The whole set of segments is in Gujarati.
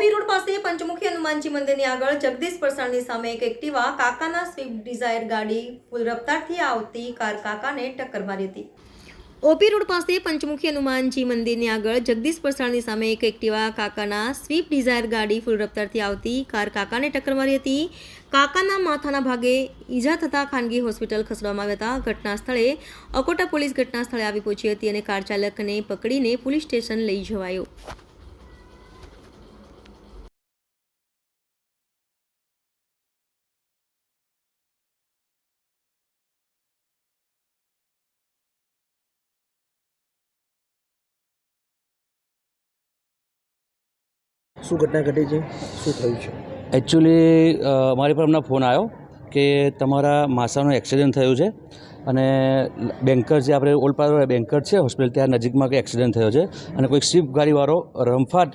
ઓપી રોડ પાસે પંચમુખી હનુમાનજી મંદિરની આગળ જગદીશ પરસાણની સામે એક એક્ટિવા કાકાના સ્વિફ્ટ ડિઝાયર ગાડી ફૂલ રફતારથી આવતી કાર કાકાને ટક્કર મારી હતી। ઓપી રોડ પાસે પંચમુખી હનુમાનજી મંદિરની આગળ જગદીશ પરસાણની સામે એક એક્ટિવા કાકાના સ્વિફ્ટ ડિઝાયર ગાડી ફૂલ રફતારથી આવતી કાર કાકાને ટક્કર મારી હતી। કાકાના માથાના ભાગે ઈજા થતાં ખાનગી હોસ્પિટલ ખસેડવામાં આવ્યા હતા। ઘટના સ્થળે અકોટા પોલીસ ઘટના સ્થળે આવી પહોંચી હતી અને કાર ચાલકને પકડીને પોલીસ સ્ટેશન લઈ જવાયો। શું ઘટના ઘટી છે, શું થયું છે? એકચ્યુઅલી મારી પર હમણાં ફોન આવ્યો કે તમારા માસાનો એક્સિડન્ટ થયો છે અને બેન્કર જે આપણે ઓલપાડ બેન્કર છે હોસ્પિટલ ત્યાં નજીકમાં કંઈ એક્સિડન્ટ થયો છે અને કોઈ સ્વિફ્ટ ગાડીવાળો રમફાટ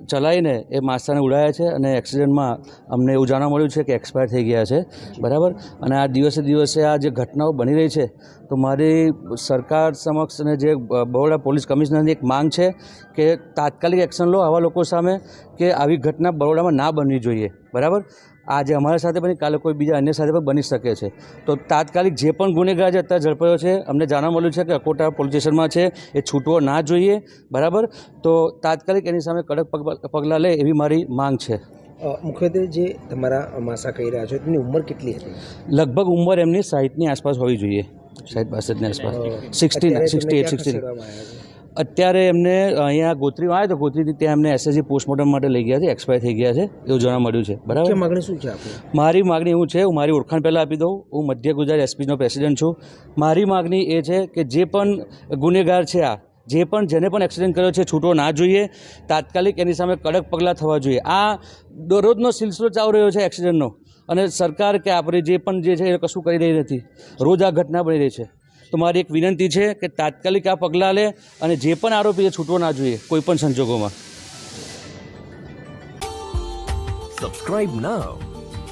ચલાવીને એ માસાને ઉડાયા છે અને એક્સિડન્ટમાં અમને એવું જાણવા મળ્યું છે કે એક્સપાયર થઈ ગયા છે, બરાબર। અને આ દિવસે આ જે ઘટનાઓ બની રહી છે તો મારી સરકાર સમક્ષ અને જે બરોડા પોલીસ કમિશનરની એક માંગ છે કે તાત્કાલિક એક્શન લો આવા લોકો સામે કે આવી ઘટના બરોડામાં ના બનવી જોઈએ, બરાબર। આજે અમારા સાથે બની કાલે કોઈ બીજા અન્ય સાથે પણ બની શકે છે, તો તાત્કાલિક જે પણ ગુનેગાર જે અત્યારે ઝડપાયો છે અમને જાણવા મળ્યું છે કે અકોટા પોલીસ સ્ટેશનમાં છે, એ છૂટવો ના જોઈએ, બરાબર। તો તાત્કાલિક એની સામે કડક પગલાં લે એવી મારી માંગ છે। મુખ્યત્વે જે તમારા માસા કહી રહ્યા છો તેની ઉંમર કેટલી હતી? લગભગ ઉંમર એમની 60ની આસપાસ હોવી જોઈએ, 60-62ની આસપાસ, 68-69। અત્યારે એમને અહીંયા ગોત્રી આવ્યા તો ગોત્રીથી ત્યાં એમને એસએસજી પોસ્ટમોર્ટમ માટે લઈ ગયા છે, એક્સપાયર થઈ ગયા છે એવું જાણવા મળ્યું છે, બરાબર। માગણી શું છે આપની? મારી માગણી એવું છે, હું મારી ઓળખાણ પહેલાં આપી દઉં, હું મધ્ય ગુજરાત એસપીનો પ્રેસિડેન્ટ છું। મારી માગણી એ છે કે જે પણ ગુનેગાર છે જેને પણ એક્સિડન્ટ કર્યો છે છૂટવો ના જોઈએ, તાત્કાલિક એની સામે કડક પગલાં થવા જોઈએ। આ દરરોજનો સિલસિલો ચાલી રહ્યો છે એક્સિડન્ટનો અને સરકાર કે આપણે જે પણ જે છે એ કશું કરી રહી નથી, રોજ આ ઘટના બની રહી છે। તો મારી એક વિનંતી છે કે તાત્કાલિક આ પગલાં લે અને જે પણ આરોપી છે છૂટવો ના જોઈએ કોઈ પણ સંજોગોમાં। Subscribe now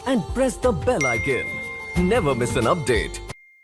and press the bell icon. Never miss an update.